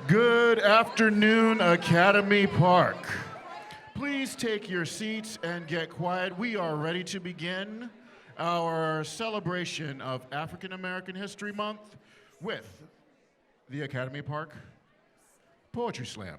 Good afternoon, Academy Park. Please take your seats and get quiet. We are ready to begin our celebration of African American History Month with the Academy Park Poetry Slam.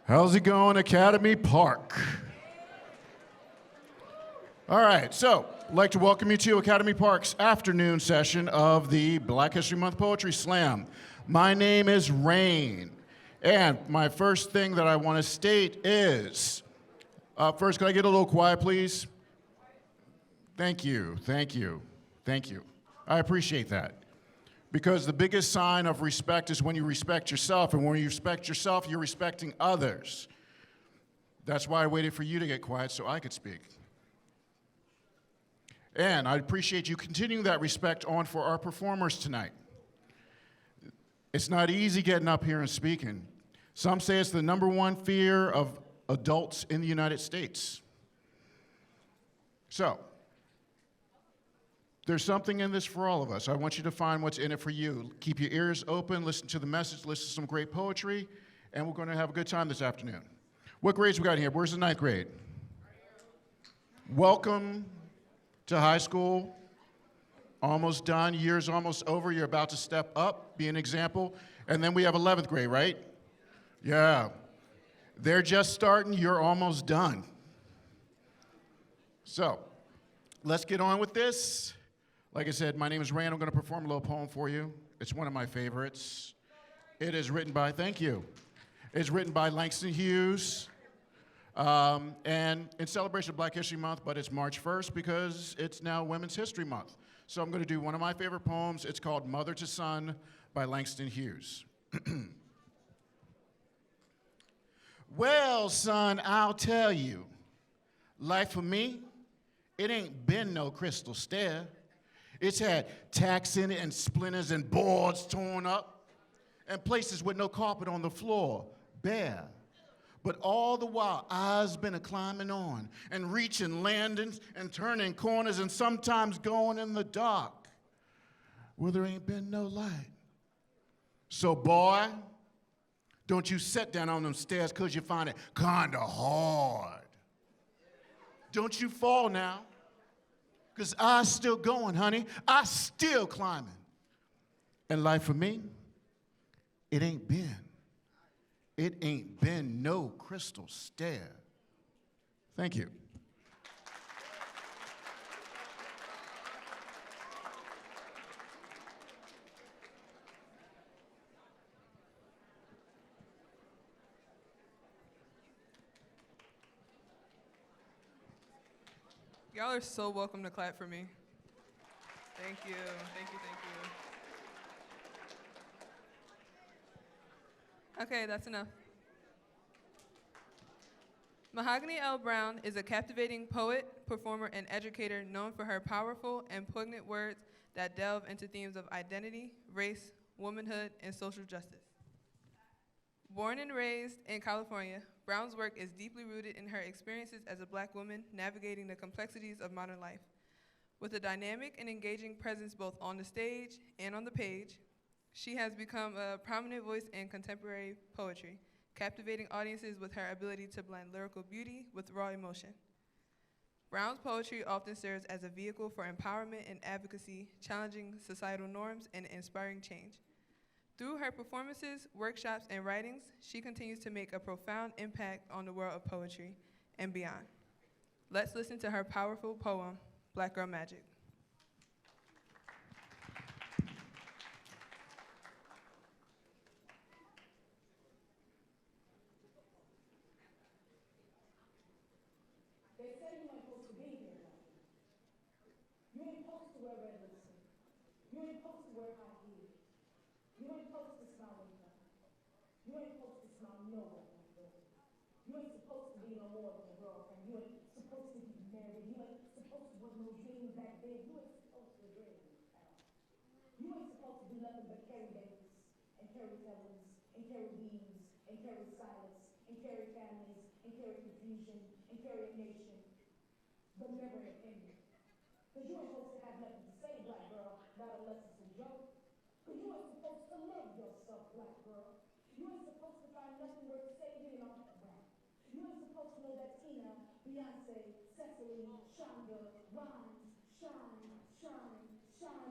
How's it going, Academy Park? All right, so I'd like to welcome you to Academy Park's afternoon session of the Black History Month Poetry Slam. My name is Rain. And my first thing that I want to state is, first, could I get a little quiet, please? Thank you, thank you, thank you. I appreciate that. Because the biggest sign of respect is when you respect yourself, and when you respect yourself, you're respecting others. That's why I waited for you to get quiet so I could speak. And I appreciate you continuing that respect on for our performers tonight. It's not easy getting up here and speaking. Some say it's the #1 fear of adults in the United States. So, there's something in this for all of us. I want you to find what's in it for you. Keep your ears open, listen to the message, listen to some great poetry, and we're going to have a good time this afternoon. What grades we got here? Where's the 9th grade? Welcome to high school. Almost done, year's almost over, you're about to step up, be an example. And then we have 11th grade, right? Yeah. They're just starting, you're almost done. So, let's get on with this. Like I said, my name is Rand. I'm going to perform a little poem for you. It's one of my favorites. It is written by, thank you. It's written by Langston Hughes. And in celebration of Black History Month, but it's March 1st because it's now Women's History Month. So I'm going to do one of my favorite poems. It's called Mother to Son by Langston Hughes. Well, son, I'll tell you, life for me, it ain't been no crystal stair. It's had tacks in it and splinters and boards torn up and places with no carpet on the floor, bare. But all the while, I's been a-climbing on and reaching landings and turning corners and sometimes going in the dark where there ain't been no light. So, boy, don't you sit down on them stairs because you find it kinda hard. Don't you fall now, because I's still going, honey. I still climbing. And life for me, it ain't been no crystal stair. Thank you. Y'all are so welcome to clap for me. Thank you, thank you, thank you. Okay, that's enough. Mahogany L. Brown is a captivating poet, performer, and educator known for her powerful and poignant words that delve into themes of identity, race, womanhood, and social justice. Born and raised in California, Brown's work is deeply rooted in her experiences as a Black woman navigating the complexities of modern life. With a dynamic and engaging presence both on the stage and on the page, she has become a prominent voice in contemporary poetry, captivating audiences with her ability to blend lyrical beauty with raw emotion. Brown's poetry often serves as a vehicle for empowerment and advocacy, challenging societal norms and inspiring change. Through her performances, workshops, and writings, she continues to make a profound impact on the world of poetry and beyond. Let's listen to her powerful poem, Black Girl Magic. They said you ain't supposed to be here. You ain't supposed to wear red lipstick. You ain't supposed to wear high heels. You ain't supposed to smell makeup. You ain't supposed to smell no weapon. You ain't supposed to be no more than a girlfriend. You ain't supposed to be married. You ain't supposed to want no dreams that big. You ain't supposed to dream at all. You ain't supposed to do nothing but carry babies and carry felons and carry beans and carry silence and carry families and carry confusion and carry a nation, but never an opinion. Because you ain't supposed to have nothing to say, Black girl, not unless it's a joke. Because you ain't supposed to love yourself, Black girl. You ain't supposed to find nothing worth saving on that rap. You ain't supposed to know that Tina, Beyonce, Cecily, Shonda, Rhymes, shine,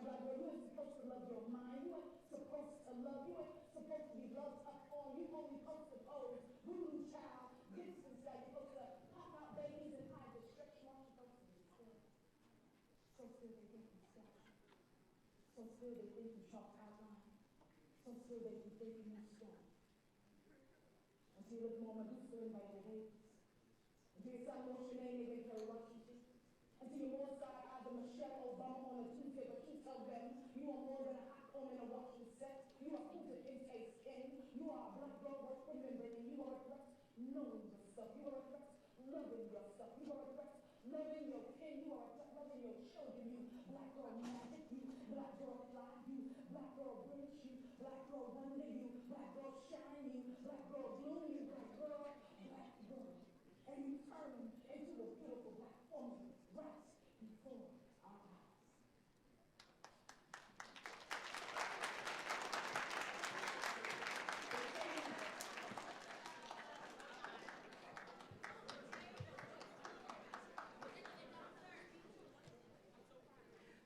Black girl. You ain't supposed to love your mind. You ain't supposed to love. You ain't supposed to be loved up on. You only supposed to pose. Voodoo child, distance that you're supposed to pop out babies and hide the stretch marks. You're supposed to be still. So still they think you statue. So still they think you chalk outline. So still until they can think you strong. Until the moment you feel by your hands. Until some notion ain't even care what you think. Until you most start either Michelle Obama on a Tuesday, but you tell them you are more than a hot woman in a watching set. You are put in taste skin. You are a black girl worth remembering. You are a threat knowing yourself. You are a threat loving yourself. You are a threat loving your kin. You are a threat loving your children. You black girl magic. You black girl fly. You black girl bridge. You black girl wonder. You black girl shine. You black girl bloom. You black girl. And you turn into a beautiful black woman right before our eyes.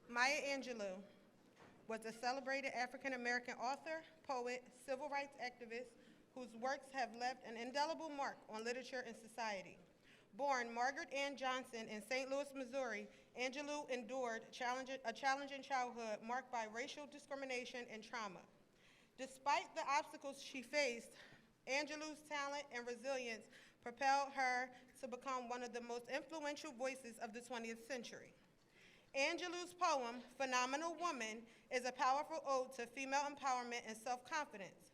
Maya Angelou was a celebrated African-American author, poet, civil rights activist, whose works have left an indelible mark on literature and society. Born Margaret Ann Johnson in St. Louis, Missouri, Angelou endured a challenging childhood marked by racial discrimination and trauma. Despite the obstacles she faced, Angelou's talent and resilience propelled her to become one of the most influential voices of the 20th century. Angelou's poem, Phenomenal Woman, is a powerful ode to female empowerment and self-confidence.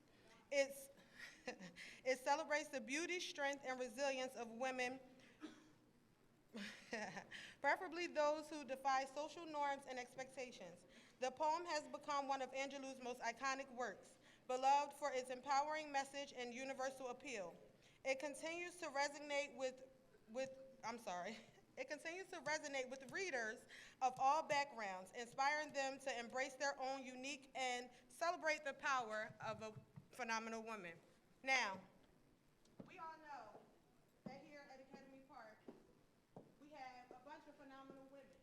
It celebrates the beauty, strength, and resilience of women, preferably those who defy social norms and expectations. The poem has become one of Angelou's most iconic works, beloved for its empowering message and universal appeal. It continues to resonate with readers of all backgrounds, inspiring them to embrace their own unique and celebrate the power of a phenomenal woman. Now, we all know that here at Academy Park, we have a bunch of phenomenal women.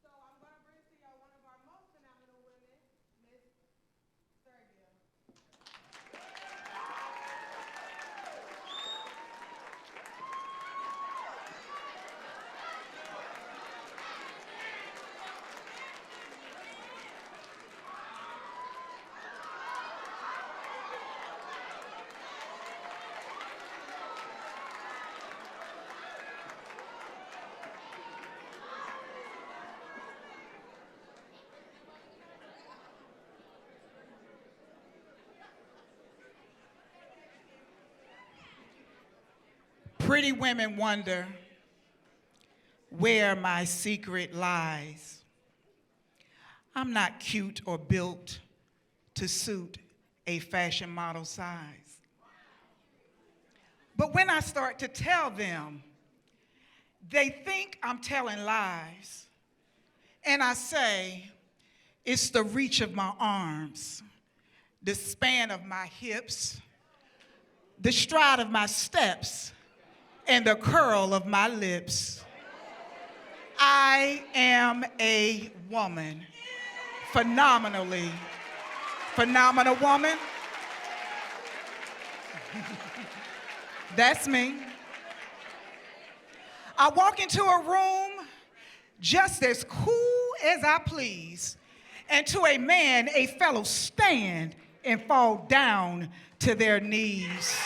So I'm going to bring to y'all one of our most phenomenal women, Miss Sergio. Pretty women wonder where my secret lies. I'm not cute or built to suit a fashion model size. But when I start to tell them, they think I'm telling lies. And I say, it's the reach of my arms, the span of my hips, the stride of my steps, and the curl of my lips. I am a woman, phenomenal woman. That's me. I walk into a room just as cool as I please, and to a man, a fellow stand and fall down to their knees.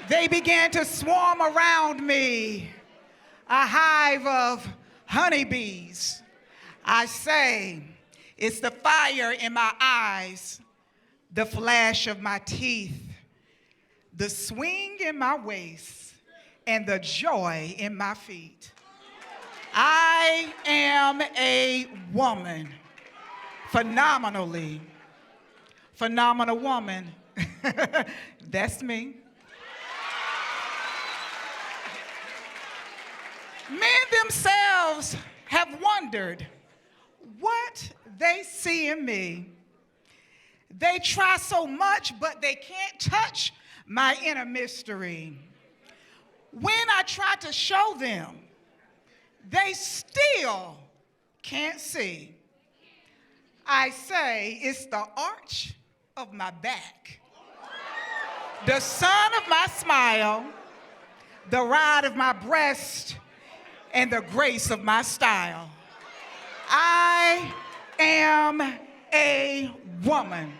They began to swarm around me, a hive of honeybees. I say, it's the fire in my eyes, the flash of my teeth, the swing in my waist, and the joy in my feet. I am a woman, phenomenal woman. That's me. Men themselves have wondered what they see in me. They try so much, but they can't touch my inner mystery. When I try to show them, they still can't see. I say it's the arch of my back, the sun of my smile, the ride of my breast, and the grace of my style. I am a woman.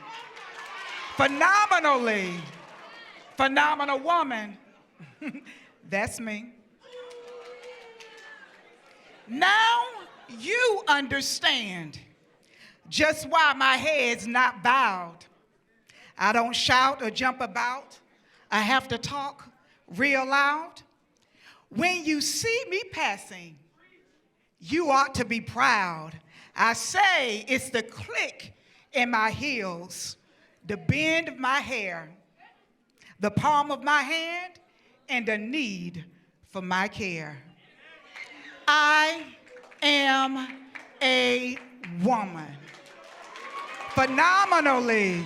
Phenomenal woman. That's me. Now you understand just why my head's not bowed. I don't shout or jump about. I have to talk real loud. When you see me passing, you ought to be proud. I say it's the click in my heels, the bend of my hair, the palm of my hand, and the need for my care. I am a woman. Phenomenally.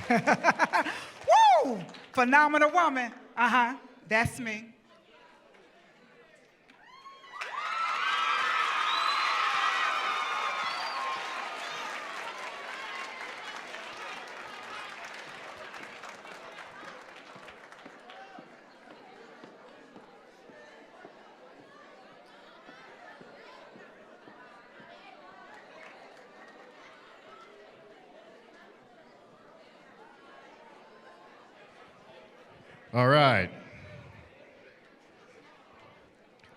Woo! Phenomenal woman. That's me. All right.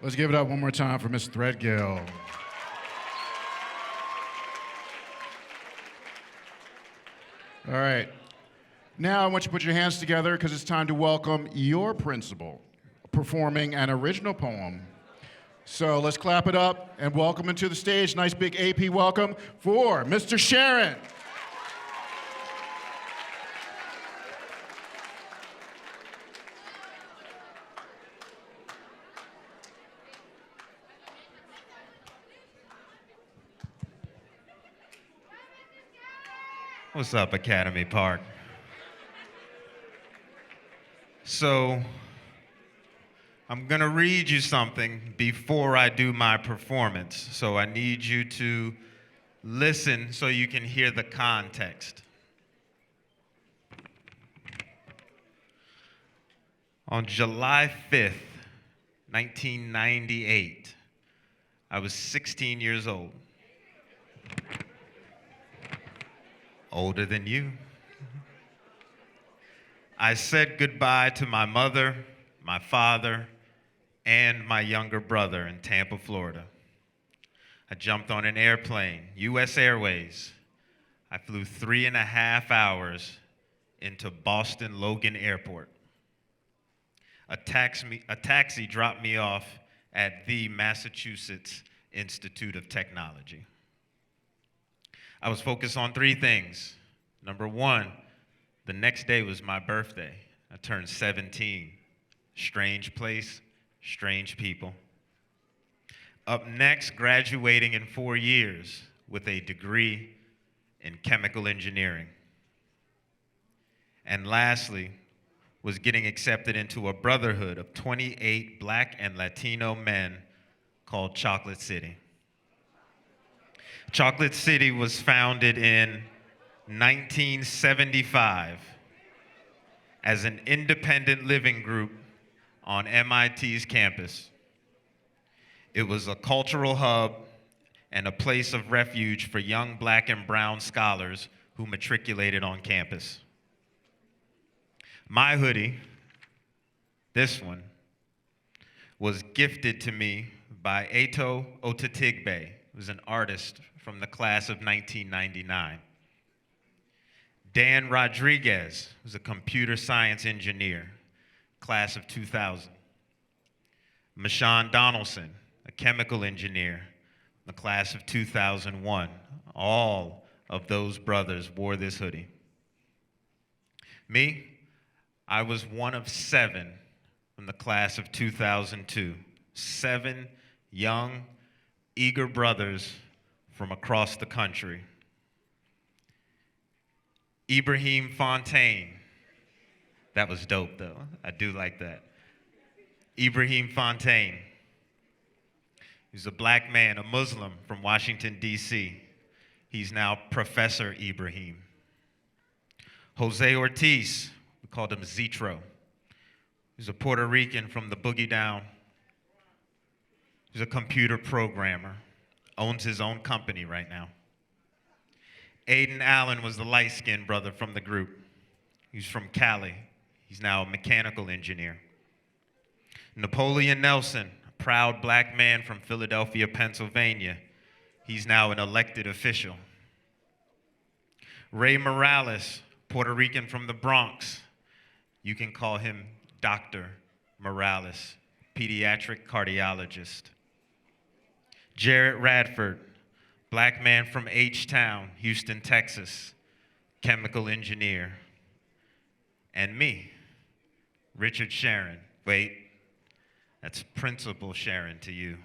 Let's give it up one more time for Miss Threadgill. All right. Now I want you to put your hands together because it's time to welcome your principal performing an original poem. So let's clap it up and welcome him to the stage. Nice big AP welcome for Mr. Sharon. What's up, Academy Park? So, I'm gonna read you something before I do my performance. So I need you to listen so you can hear the context. On July 5th, 1998, I was 16 years old. Older than you. I said goodbye to my mother, my father, and my younger brother in Tampa, Florida. I jumped on an airplane, US Airways. I flew 3.5 hours into Boston Logan Airport. A taxi dropped me off at the Massachusetts Institute of Technology. I was focused on 3 things. Number 1, the next day was my birthday. I turned 17. Strange place, strange people. Up next, graduating in 4 years with a degree in chemical engineering. And lastly, was getting accepted into a brotherhood of 28 Black and Latino men called Chocolate City. Chocolate City was founded in 1975 as an independent living group on MIT's campus. It was a cultural hub and a place of refuge for young Black and brown scholars who matriculated on campus. My hoodie, this one, was gifted to me by Ato Otatigbe, who's an artist from the class of 1999. Dan Rodriguez was a computer science engineer, class of 2000. Mashawn Donaldson, a chemical engineer, the class of 2001. All of those brothers wore this hoodie. Me, I was one of 7 from the class of 2002. 7 young, eager brothers from across the country. Ibrahim Fontaine. That was dope, though. I do like that. Ibrahim Fontaine. He's a Black man, a Muslim from Washington, D.C. He's now Professor Ibrahim. Jose Ortiz, we called him Zetro. He's a Puerto Rican from the Boogie Down. He's a computer programmer. owns his own company right now. Aiden Allen was the light-skinned brother from the group. He's from Cali. He's now a mechanical engineer. Napoleon Nelson, a proud black man from Philadelphia, Pennsylvania. He's now an elected official. Ray Morales, Puerto Rican from the Bronx. You can call him Dr. Morales, pediatric cardiologist. Jarrett Radford, black man from H-Town, Houston, Texas, chemical engineer. And me, Richard Sharon. Wait, that's Principal Sharon to you.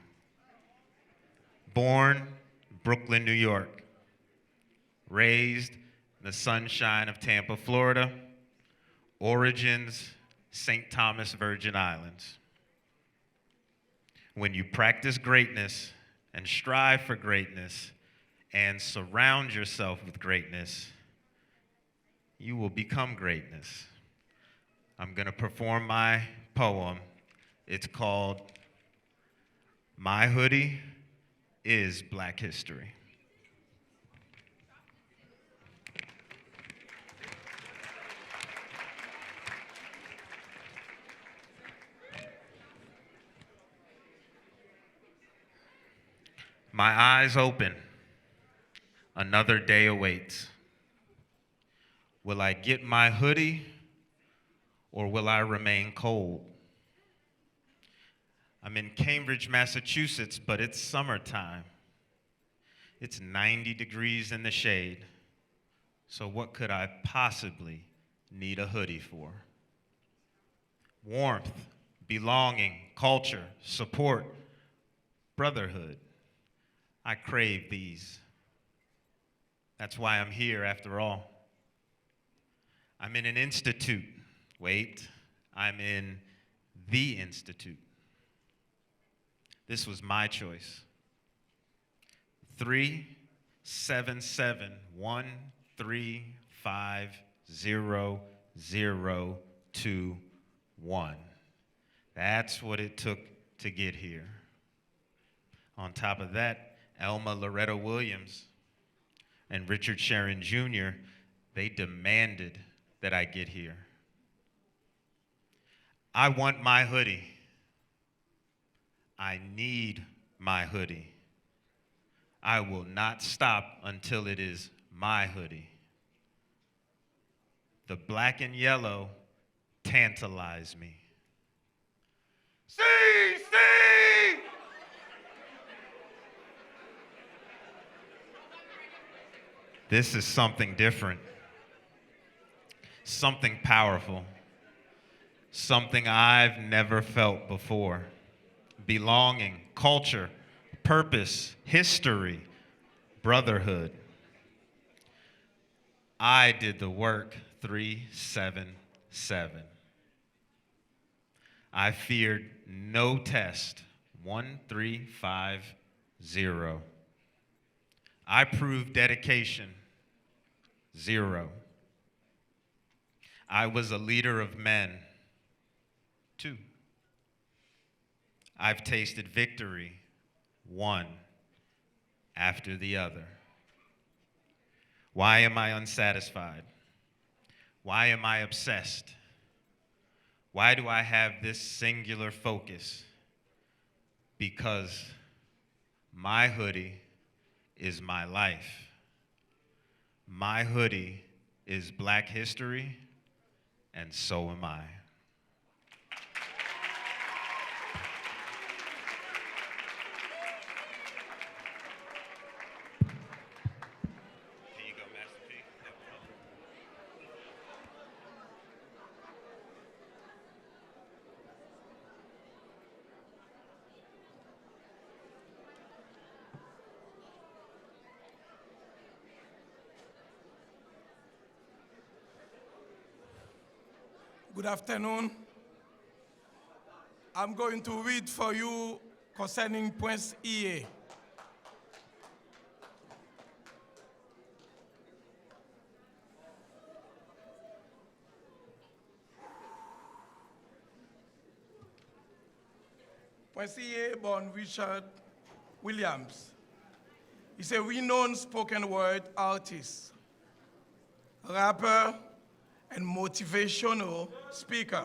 Born Brooklyn, New York. Raised in the sunshine of Tampa, Florida. Origins, St. Thomas, Virgin Islands. When you practice greatness and strive for greatness and surround yourself with greatness, you will become greatness. I'm going to perform my poem. It's called My Hoodie is Black History. My eyes open. Another day awaits. Will I get my hoodie or will I remain cold? I'm in Cambridge, Massachusetts, but it's summertime. It's 90 degrees in the shade. So what could I possibly need a hoodie for? Warmth, belonging, culture, support, brotherhood. I crave these. That's why I'm here after all. I'm in an institute. Wait, I'm in the institute. This was my choice. 37713500021. That's what it took to get here. On top of that, Elma Loretta Williams and Richard Sharon Jr., they demanded that I get here. I want my hoodie. I need my hoodie. I will not stop until it is my hoodie. The black and yellow tantalize me. See! This is something different, something powerful, something I've never felt before. Belonging, culture, purpose, history, brotherhood. I did the work 377. I feared no test 1350. I proved dedication 0. I was a leader of men 2. I've tasted victory one after the other. Why am I unsatisfied? Why am I obsessed? Why do I have this singular focus? Because my hoodie is my life. My hoodie is Black history, and so am I. Here you go, Master P. Good afternoon. I'm going to read for you concerning Prince EA. Prince EA born Richard Williams He's a renowned spoken word artist, rapper, and motivational speaker.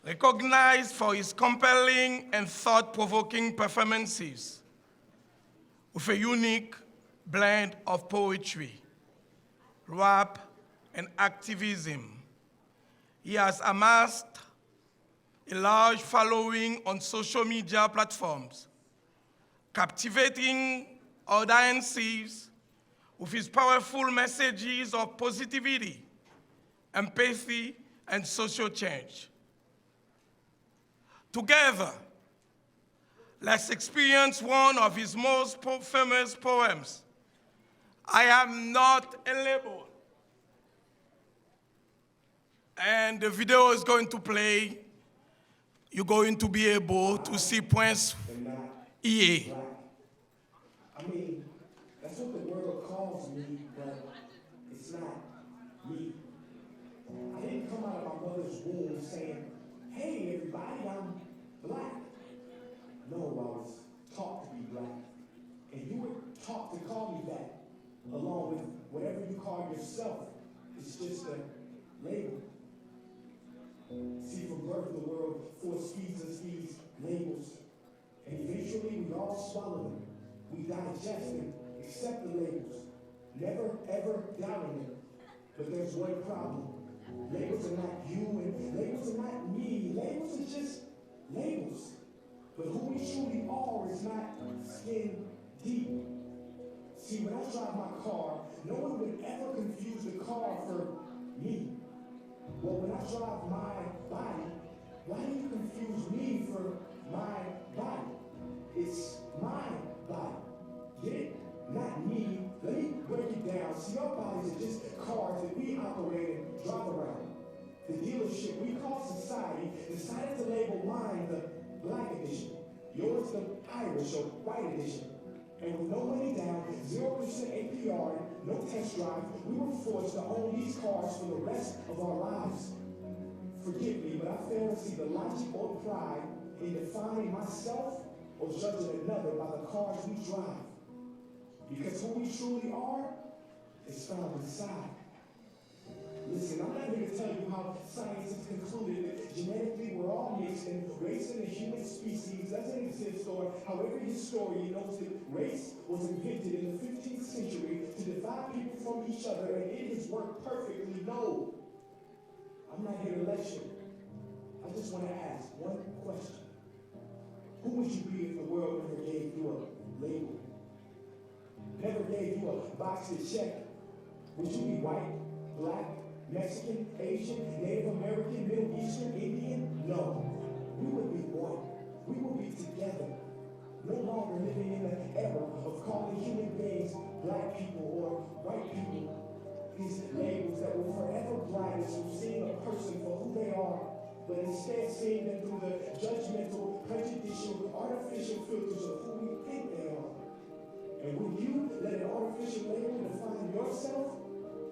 Recognized for his compelling and thought-provoking performances with a unique blend of poetry, rap, and activism. He has amassed a large following on social media platforms, captivating audiences with his powerful messages of positivity, empathy, and social change. Together, let's experience one of his most famous poems, I Am Not a Label. And the video is going to play. You're going to be able to see Prince EA. I mean, that's what the world calls me, but it's not me. I didn't come out of my mother's womb saying, hey, everybody, I'm black. No, I was taught to be black. And you were taught to call me that, along with whatever you call yourself. It's just a label. See, from birth, the world force feeds us these labels. And eventually, we all swallow them. We digest and accept the labels, never ever doubting them. But there's one problem. Labels are not you and labels are not me. Labels are just labels. But who we truly are is not skin deep. See, when I drive my car, no one would ever confuse the car for me. Well, when I drive my body, why do you confuse me for my body? It's my body. Get it? Not me. Let me break it down. See, our bodies are just cars that we operate and drive around. The dealership we call society decided to label mine the black edition, yours the Irish or white edition. And with no money down, 0% APR, no test drive, we were forced to own these cars for the rest of our lives. Forgive me, but I fail to see the logic or pride in defining myself or judging another by the cars we drive. Because who we truly are is found inside. Listen, I'm not here to tell you how science has concluded that genetically we're all mixed and race in the human species doesn't exist, or however historian knows that race was invented in the 15th century to divide people from each other and it has worked perfectly. No, I'm not here to lecture. I just want to ask one question. Who would you be if the world never gave you a label? Never gave you a box to check? Would you be white, black, Mexican, Asian, Native American, Middle Eastern, Indian? No. We would be one. We would be together. No longer living in the era of calling human beings black people or white people. These labels that will forever blind us from seeing a person for who they are, but instead seeing them through the judgmental, prejudicial, artificial filters of who we think they are. And when you let an artificial label define yourself,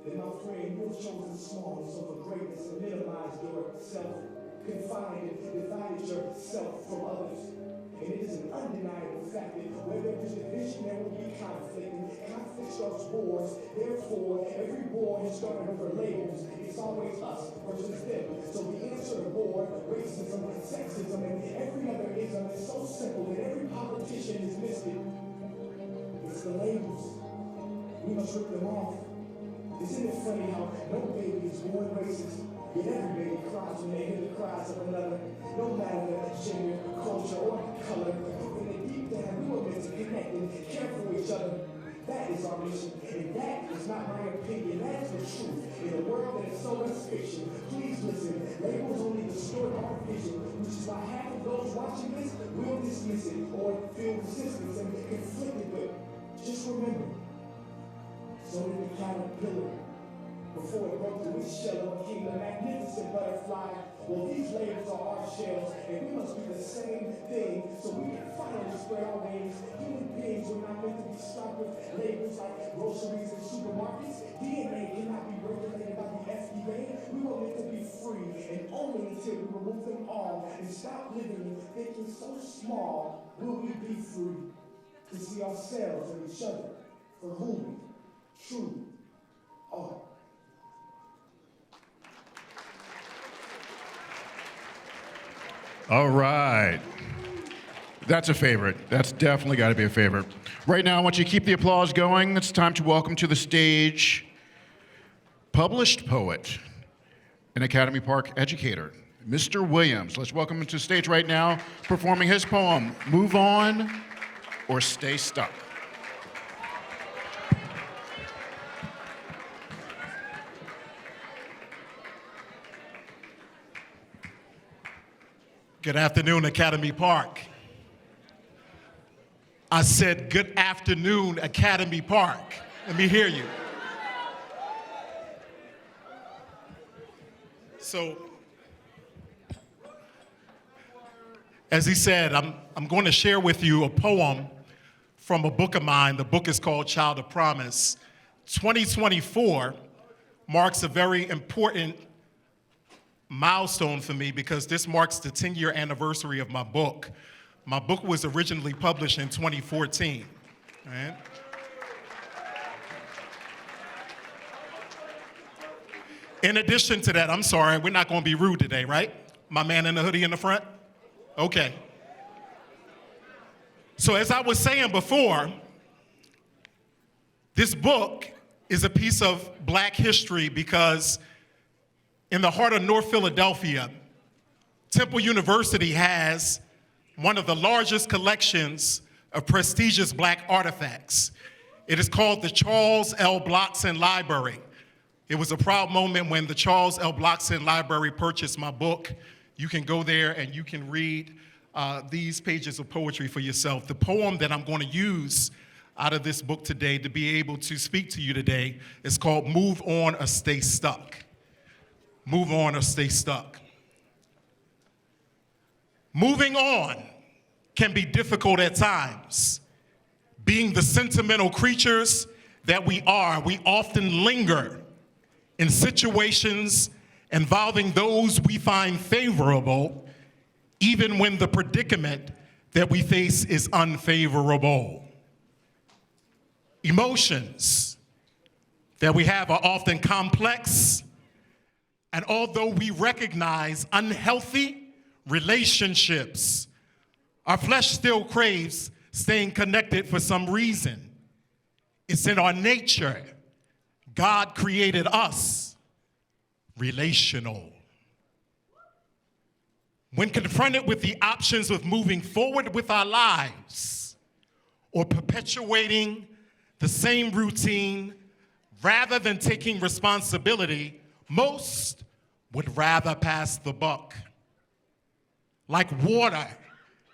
then my friend, you have chosen smallness over greatness and minimized yourself, confined and divided yourself from others. And it is an undeniable fact that where there is division, there will be conflict. And conflict starts wars. Therefore, every war has started over labels. It's always us versus them. So the answer to war, racism, sexism, and every other ism is so simple that every politician has missed it. It's the labels. We must rip them off. Isn't it funny how no baby is born racist, yet every baby cries when they hear the cries of another, no matter the gender, culture, or color. And then deep down, we were meant to connect and care for each other. That is our mission, and that is not my opinion. That is the truth. In a world that is so much fiction, please listen. Labels only distort our vision, which is why half of those watching this will dismiss it or feel resistance and conflicted. But just remember, so did the caterpillar before it broke through its shell of a king, the magnificent butterfly. Well, these labels are our shells, and we must do the same thing so we can finally spread our wings. Human beings were not meant to be stopped with labels like groceries and supermarkets. DNA cannot be regulated by the FDA. We were meant to be free, and only until we remove them all and stop living and thinking so small will we be free. to see ourselves and each other for who we truly are. All right. That's a favorite. That's definitely got to be a favorite. Right now, I want you to keep the applause going. It's time to welcome to the stage published poet and Academy Park educator, Mr. Williams. Let's welcome him to the stage right now, performing his poem, Move On or Stay Stuck. Good afternoon, Academy Park. I said, good afternoon, Academy Park. Let me hear you. So, as he said, I'm going to share with you a poem from a book of mine. The book is called Child of Promise. 2024 marks a very important milestone for me because this marks the 10-year anniversary of my book. My book was originally published in 2014. Right? In addition to that, I'm sorry, we're not going to be rude today, right? My man in the hoodie in the front? Okay. So as I was saying before, this book is a piece of Black history because in the heart of North Philadelphia, Temple University has one of the largest collections of prestigious Black artifacts. It is called the Charles L. Blockson Library. It was a proud moment when the Charles L. Blockson Library purchased my book. You can go there and you can read these pages of poetry for yourself. The poem that I'm going to use out of this book today to be able to speak to you today is called Move On or Stay Stuck. Move on or stay stuck. Moving on can be difficult at times. Being the sentimental creatures that we are, we often linger in situations involving those we find favorable, even when the predicament that we face is unfavorable. Emotions that we have are often complex, and although we recognize unhealthy relationships, our flesh still craves staying connected for some reason. It's in our nature. God created us relational. When confronted with the options of moving forward with our lives or perpetuating the same routine rather than taking responsibility, most would rather pass the buck. Like water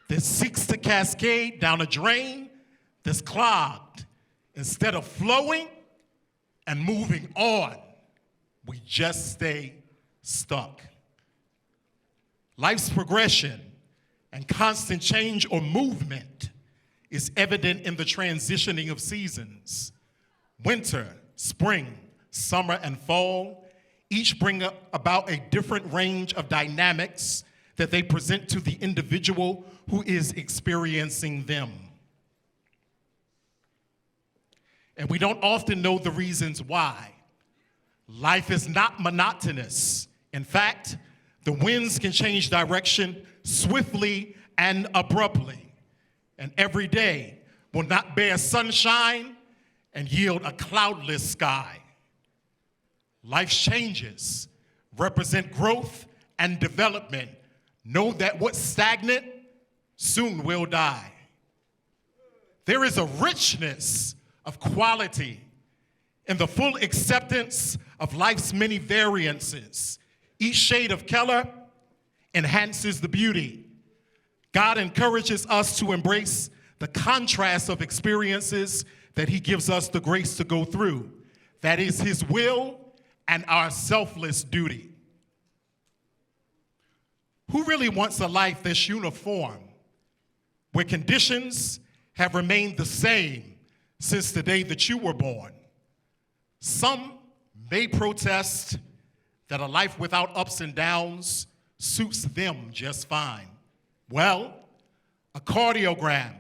that seeks to cascade down a drain that's clogged, instead of flowing and moving on, we just stay stuck. Life's progression and constant change or movement is evident in the transitioning of seasons. Winter, spring, summer, and fall each bring about a different range of dynamics that they present to the individual who is experiencing them. And we don't often know the reasons why. Life is not monotonous. In fact, the winds can change direction swiftly and abruptly. And every day will not bear sunshine and yield a cloudless sky. Life's changes represent growth and development. Know that what's stagnant soon will die. There is a richness of quality in the full acceptance of life's many variances. Each shade of color enhances the beauty. God encourages us to embrace the contrast of experiences that He gives us the grace to go through. That is His will and our selfless duty. Who really wants a life that's uniform, where conditions have remained the same since the day that you were born? Some may protest that a life without ups and downs suits them just fine. Well, a cardiogram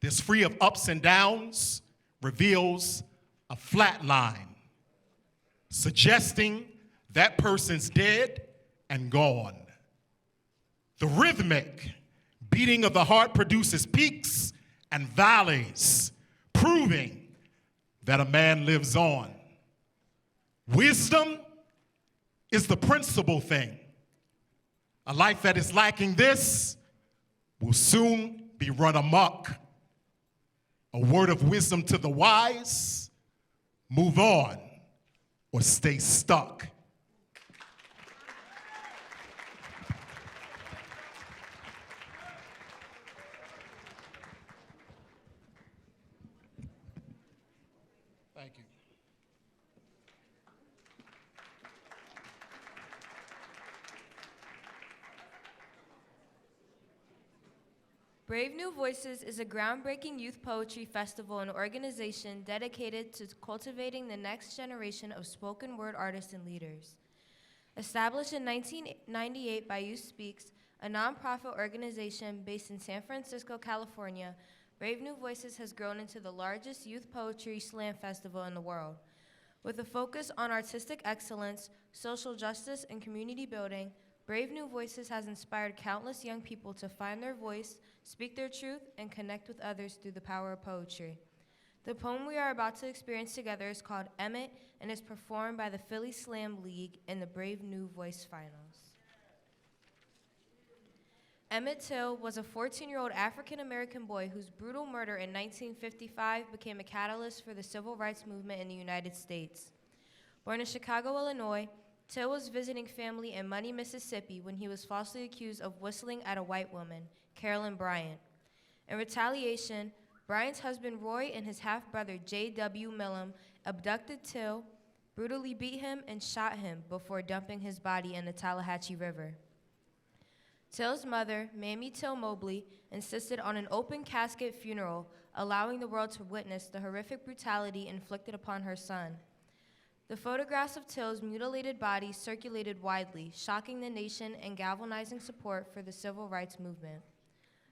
this free of ups and downs, reveals a flat line, suggesting that person's dead and gone. The rhythmic beating of the heart produces peaks and valleys, proving that a man lives on. Wisdom is the principal thing. A life that is lacking this will soon be run amok. A word of wisdom to the wise: move on or stay stuck. Thank you. Brave New Voices is a groundbreaking youth poetry festival and organization dedicated to cultivating the next generation of spoken word artists and leaders. Established in 1998 by Youth Speaks, a nonprofit organization based in San Francisco, California, Brave New Voices has grown into the largest youth poetry slam festival in the world. With a focus on artistic excellence, social justice, and community building, Brave New Voices has inspired countless young people to find their voice, speak their truth, and connect with others through the power of poetry. The poem we are about to experience together is called Emmett and is performed by the Philly Slam League in the Brave New Voice Finals. Emmett Till was a 14-year-old African-American boy whose brutal murder in 1955 became a catalyst for the civil rights movement in the United States. Born in Chicago, Illinois, Till was visiting family in Money, Mississippi when he was falsely accused of whistling at a white woman, Carolyn Bryant. In retaliation, Bryant's husband Roy and his half-brother J.W. Millam abducted Till, brutally beat him, and shot him before dumping his body in the Tallahatchie River. Till's mother, Mamie Till Mobley, insisted on an open casket funeral, allowing the world to witness the horrific brutality inflicted upon her son. The photographs of Till's mutilated body circulated widely, shocking the nation and galvanizing support for the civil rights movement.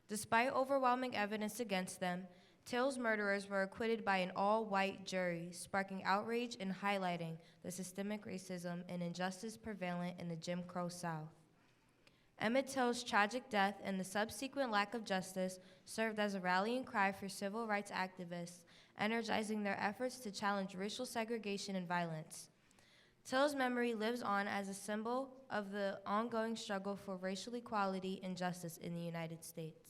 Despite overwhelming evidence against them, Till's murderers were acquitted by an all-white jury, sparking outrage and highlighting the systemic racism and injustice prevalent in the Jim Crow South. Emmett Till's tragic death and the subsequent lack of justice served as a rallying cry for civil rights activists, energizing their efforts to challenge racial segregation and violence. Till's memory lives on as a symbol of the ongoing struggle for racial equality and justice in the United States.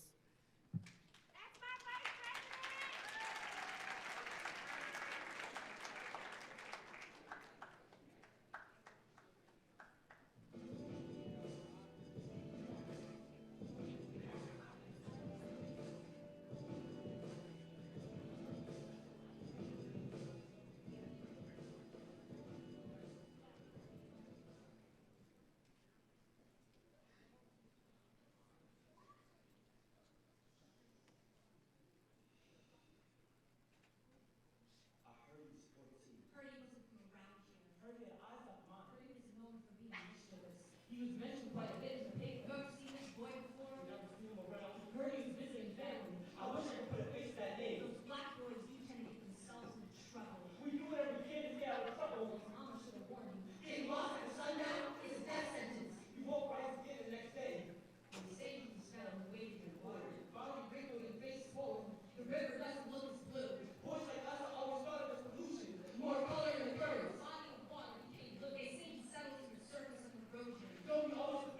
He was mentioned quite a bit in the paper. You ever seen this boy before? You never seen him around. Heard he was visiting family. I wish I could put a face to that name. Those black boys do tend to get themselves into trouble. We do whatever we can to stay out of trouble. His mama should have warned you. Getting lost at sundown is a death sentence. You won't rise again the next day. They say you can smell the weight in your water. Body wrinkle your face swollen. The river doesn't look as blue. Boys like us are always thought of as pollution. More color in the curves. Body of water became blue. They say he settles for surface and erosion. Don't we always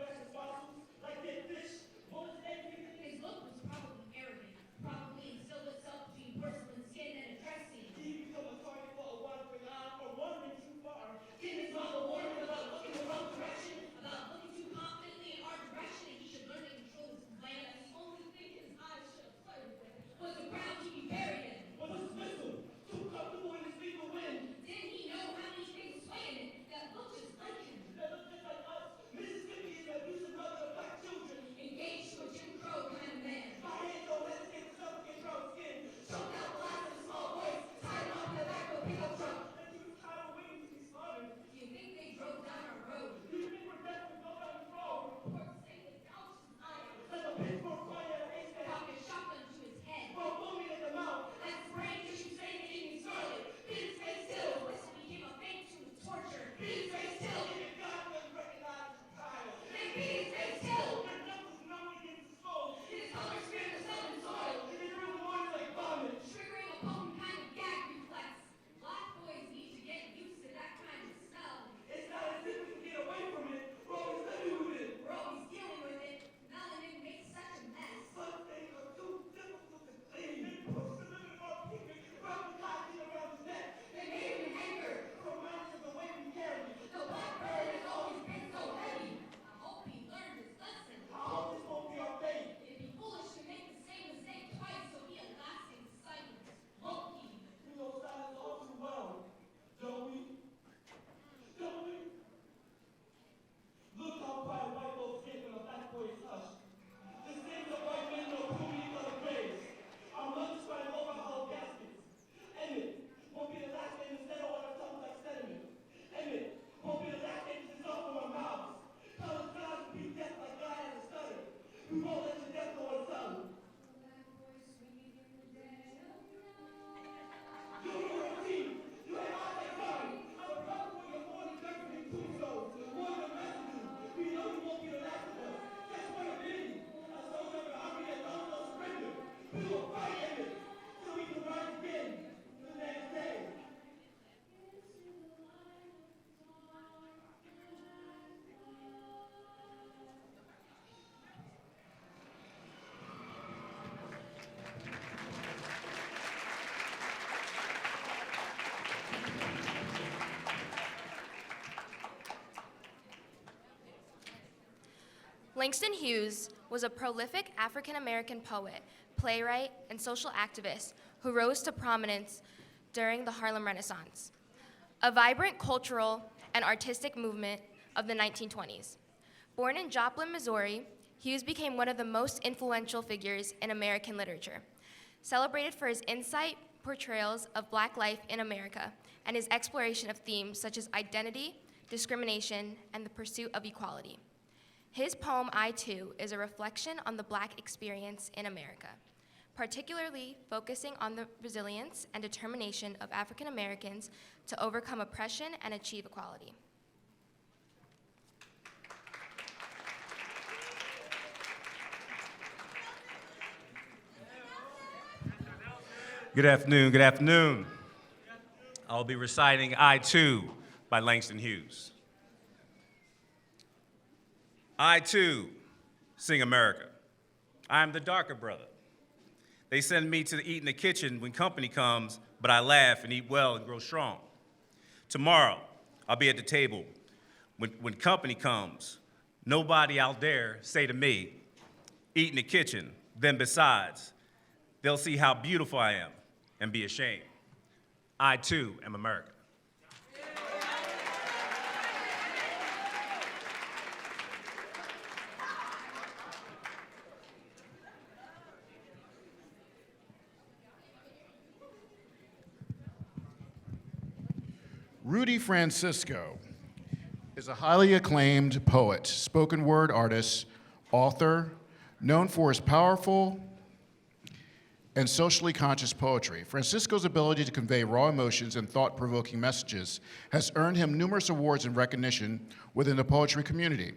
Langston Hughes was a prolific African-American poet, playwright, and social activist who rose to prominence during the Harlem Renaissance, a vibrant cultural and artistic movement of the 1920s. Born in Joplin, Missouri, Hughes became one of the most influential figures in American literature, celebrated for his insight, portrayals of Black life in America, and his exploration of themes such as identity, discrimination, and the pursuit of equality. His poem, I Too, is a reflection on the Black experience in America, particularly focusing on the resilience and determination of African Americans to overcome oppression and achieve equality. Good afternoon, good afternoon. I'll be reciting I Too by Langston Hughes. I too sing America. I am the darker brother. They send me to eat in the kitchen when company comes, but I laugh and eat well and grow strong. Tomorrow, I'll be at the table when company comes. Nobody out there say to me, eat in the kitchen, then besides, they'll see how beautiful I am and be ashamed. I too am America. Rudy Francisco is a highly acclaimed poet, spoken word artist, author, known for his powerful and socially conscious poetry. Francisco's ability to convey raw emotions and thought-provoking messages has earned him numerous awards and recognition within the poetry community.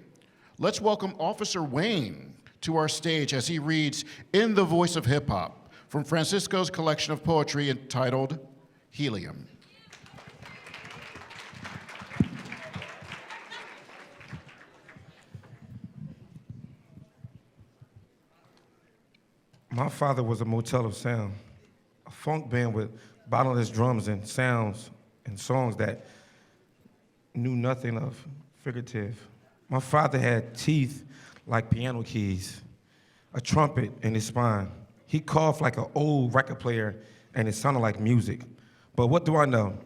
Let's welcome Officer Wayne to our stage as he reads In the Voice of Hip Hop from Francisco's collection of poetry entitled Helium. My father was a motel of sound, a funk band with bottomless drums and sounds and songs that knew nothing of figurative. My father had teeth like piano keys, a trumpet in his spine. He coughed like an old record player and it sounded like music. But what do I know?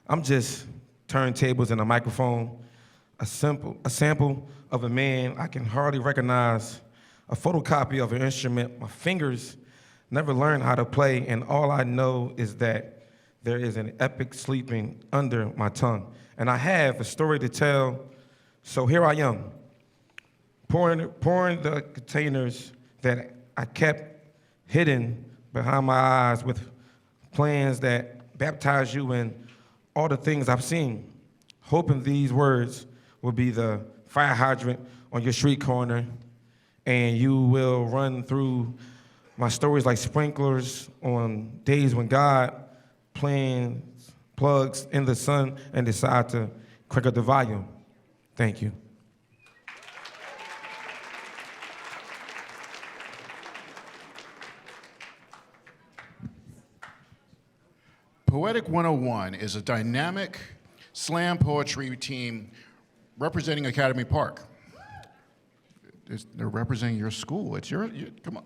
I'm just turntables and a microphone, a sample of a man I can hardly recognize, a photocopy of an instrument. My fingers never learned how to play, and all I know is that there is an epic sleeping under my tongue. And I have a story to tell, so here I am, pouring the containers that I kept hidden behind my eyes with plans that baptize you in all the things I've seen, hoping these words will be the fire hydrant on your street corner, and you will run through my stories like sprinklers on days when God plugs in the sun and decide to crank up the volume. Thank you. Poetic 101 is a dynamic slam poetry team representing Academy Park. They're representing your school. It's come on.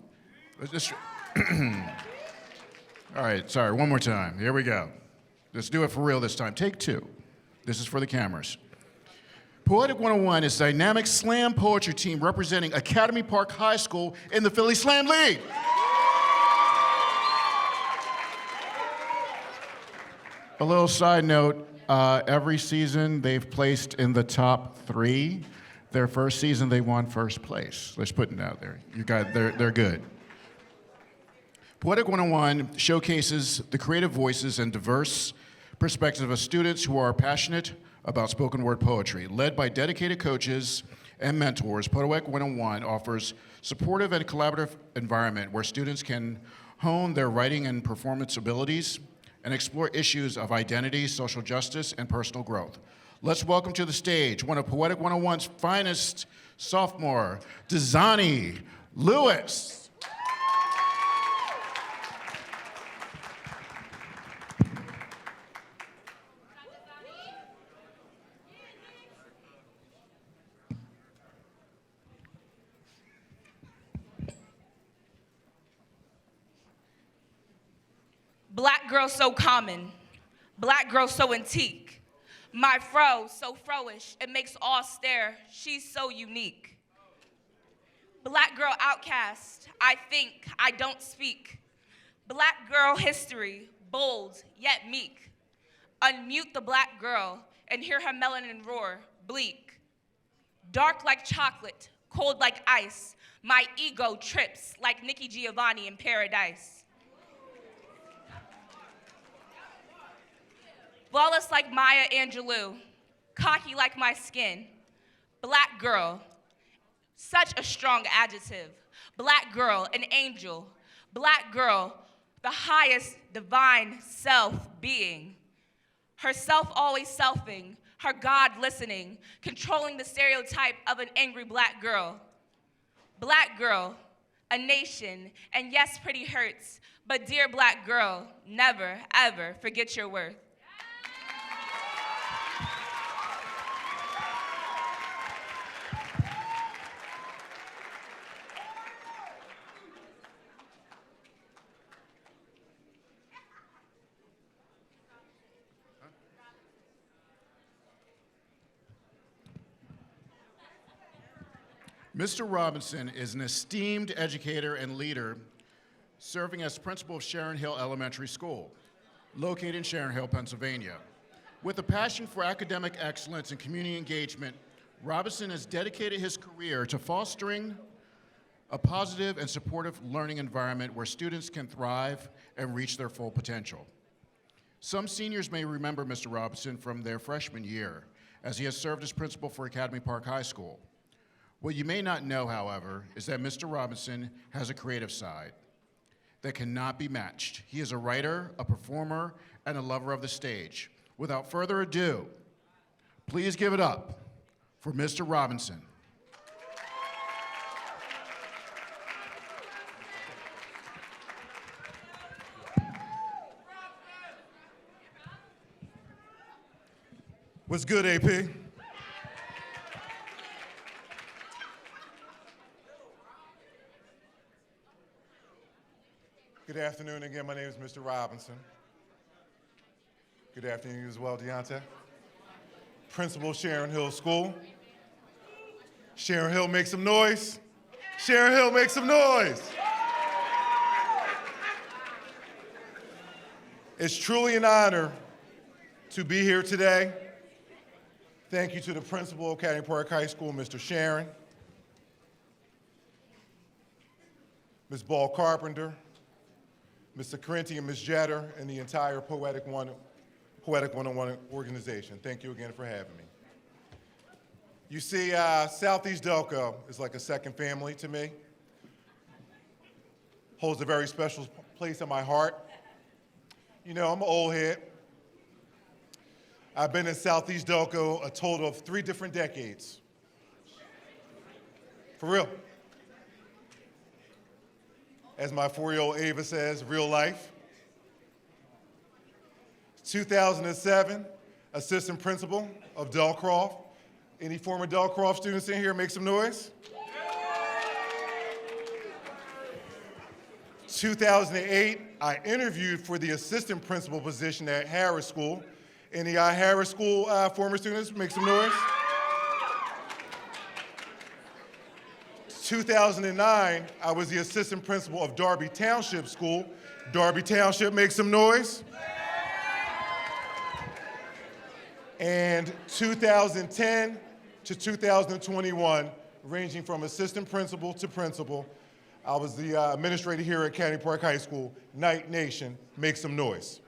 All right, sorry, one more time. Here we go. Let's do it for real this time. Take two. This is for the cameras. Poetic 101 is a dynamic slam poetry team representing Academy Park High School in the Philly Slam League. A little side note, every season they've placed in the top 3. Their first season, they won first place. Let's put it out there. They're good. Poetic 101 showcases the creative voices and diverse perspectives of students who are passionate about spoken word poetry. Led by dedicated coaches and mentors, Poetic 101 offers supportive and collaborative environment where students can hone their writing and performance abilities and explore issues of identity, social justice, and personal growth. Let's welcome to the stage one of Poetic 101's finest, sophomore, Dazani Lewis. Black girl so common, black girl so antique. My fro so froish, it makes all stare, she's so unique. Black girl outcast, I think, I don't speak. Black girl history, bold yet meek. Unmute the black girl and hear her melanin roar, bleak. Dark like chocolate, cold like ice, my ego trips like Nikki Giovanni in Paradise. Flawless like Maya Angelou, cocky like my skin. Black girl, such a strong adjective. Black girl, an angel. Black girl, the highest divine self-being. Herself always selfing, her God listening, controlling the stereotype of an angry black girl. Black girl, a nation, and yes, pretty hurts, but dear black girl, never, ever forget your worth. Mr. Robinson is an esteemed educator and leader serving as principal of Sharon Hill Elementary School, located in Sharon Hill, Pennsylvania. With a passion for academic excellence and community engagement, Robinson has dedicated his career to fostering a positive and supportive learning environment where students can thrive and reach their full potential. Some seniors may remember Mr. Robinson from their freshman year, as he has served as principal for Academy Park High School. What you may not know, however, is that Mr. Robinson has a creative side that cannot be matched. He is a writer, a performer, and a lover of the stage. Without further ado, please give it up for Mr. Robinson. What's good, AP? Good afternoon again. My name is Mr. Robinson. Good afternoon to you as well, Deontay. Principal Sharon Hill School. Sharon Hill, make some noise. Sharon Hill, make some noise. It's truly an honor to be here today. Thank you to the principal of Academy Park High School, Mr. Sharon, Ms. Ball Carpenter, Mr. Carenti and Ms. Jetter, and the entire Poetic 101 organization. Thank you again for having me. You see, Southeast Delco is like a second family to me. Holds a very special place in my heart. You know, I'm an old head. I've been in Southeast Delco a total of 3 different decades. For real. As my 4-year-old Ava says, real life. 2007, assistant principal of Delcroft. Any former Delcroft students in here, make some noise? 2008, I interviewed for the assistant principal position at Harris School. Any Harris School former students, make some noise? 2009, I was the assistant principal of Darby Township School. Darby Township, make some noise. And 2010 to 2021, ranging from assistant principal to principal, I was the administrator here at Academy Park High School. Night Nation, make some noise.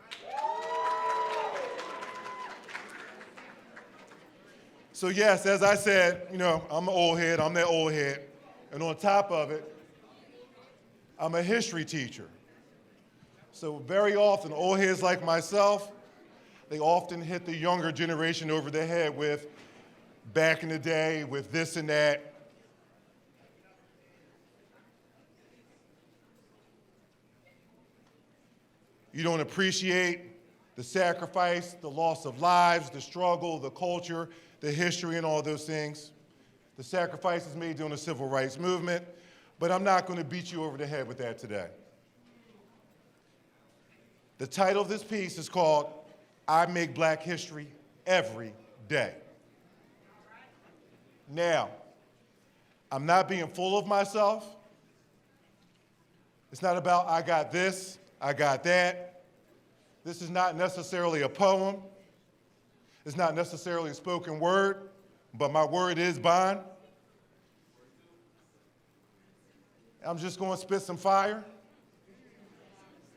So yes, as I said, you know, I'm an old head, I'm that old head. And on top of it, I'm a history teacher. So very often, old heads like myself, they often hit the younger generation over the head with back in the day, with this and that. You don't appreciate the sacrifice, the loss of lives, the struggle, the culture, the history, and all those things. The sacrifices made during the civil rights movement, but I'm not going to beat you over the head with that today. The title of this piece is called I Make Black History Every Day. Now, I'm not being full of myself. It's not about I got this, I got that. This is not necessarily a poem. It's not necessarily a spoken word, but my word is bond. I'm just going to spit some fire.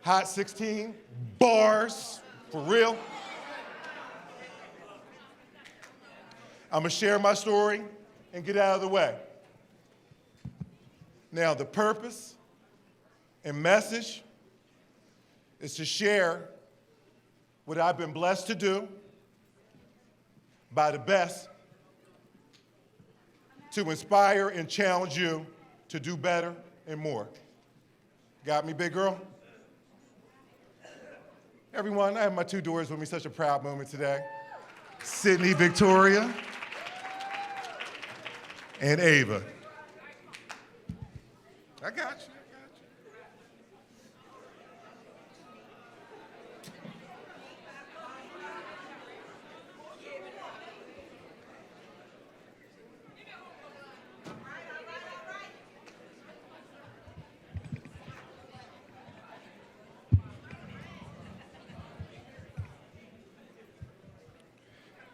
Hot 16 bars, for real. I'm going to share my story and get out of the way. Now, the purpose and message is to share what I've been blessed to do by the best to inspire and challenge you to do better and more. Got me, big girl? Everyone, I have my two daughters with me, such a proud moment today. Sydney, Victoria, and Ava. I got you.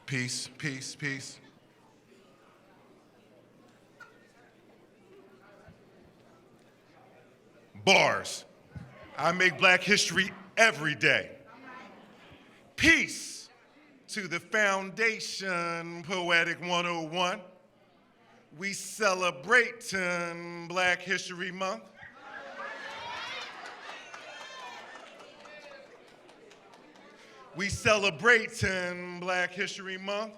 Peace, peace, peace. Bars. I make black history every day. Peace to the foundation, Poetic 101. We celebrate Black History Month. We celebrate Black History Month,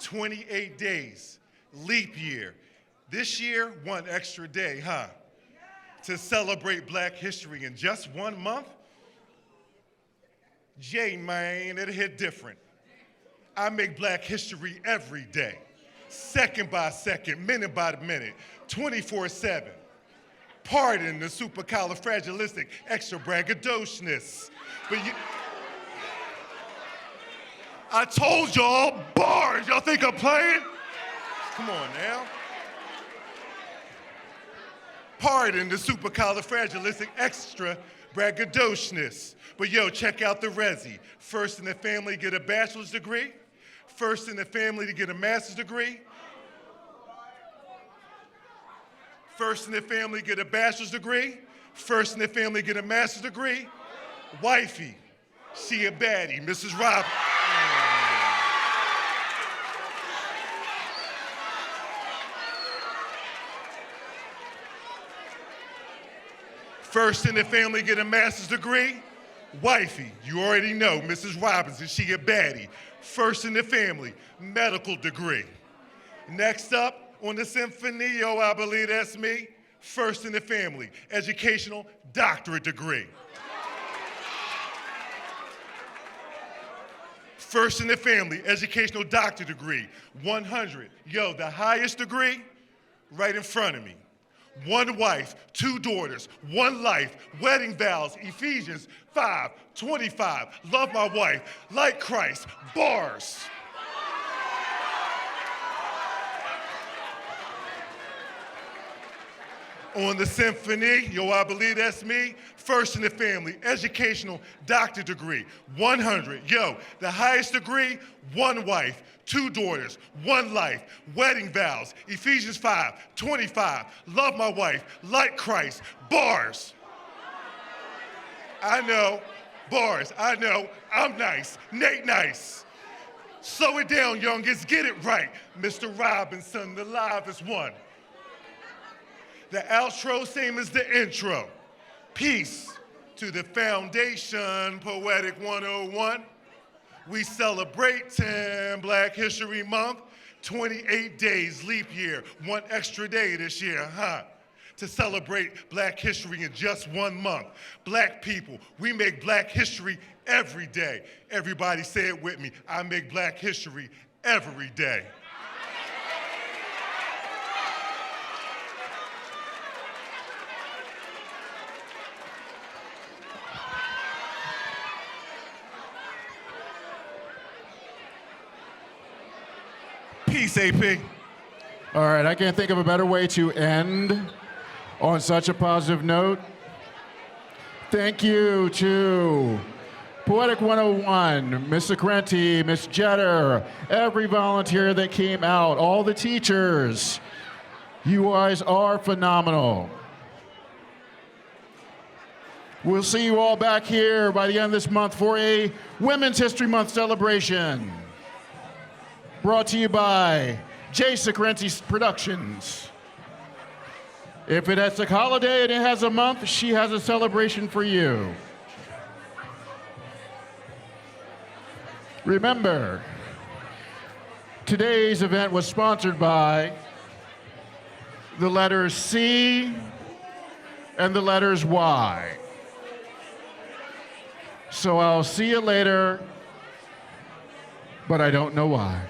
28 days, leap year. This year, one extra day, huh? To celebrate Black history in just 1 month? Jay, man, it hit different. I make Black history every day, second by second, minute by minute, 24/7. Pardon the supercalifragilistic extra braggadociousness. But I told y'all, bars. Y'all think I'm playing? Come on now. Pardon the supercalifragilistic extra braggadociousness. But yo, check out the resi. First in the family to get a bachelor's degree. First in the family to get a master's degree. First in the family to get a bachelor's degree. First in the family to get a master's degree. Wifey, she a baddie, Mrs. Rob. First in the family get a master's degree. Wifey, you already know, Mrs. Robinson, she a baddie. First in the family, medical degree. Next up on the symphony, yo, I believe that's me. First in the family, educational doctorate degree. First in the family, educational doctorate degree, 100. Yo, the highest degree, right in front of me. One wife, two daughters, one life, wedding vows, Ephesians 5:25. Love my wife, like Christ, bars. On the symphony, yo, I believe that's me. First in the family, educational doctorate degree, 100. Yo, the highest degree, one wife, two daughters, one life, wedding vows, Ephesians 5:25. Love my wife, like Christ, bars. I know, bars, I know, I'm nice, Nate nice. Slow it down, youngest, get it right. Mr. Robinson, the livest one. The outro, same as the intro. Peace to the foundation, Poetic 101. We celebrate Black History Month, 28 days, leap year, one extra day this year, huh? To celebrate Black history in just 1 month. Black people, we make Black history every day. Everybody say it with me, I make Black history every day. Peace, AP. All right, I can't think of a better way to end on such a positive note. Thank you to Poetic 101, Miss Socrenti, Miss Jetter, every volunteer that came out, all the teachers. You guys are phenomenal. We'll see you all back here by the end of this month for a Women's History Month celebration. Brought to you by J. Socrenti Productions. If it has a holiday and it has a month, she has a celebration for you. Remember, today's event was sponsored by the letters C and the letters Y. So I'll see you later, but I don't know why.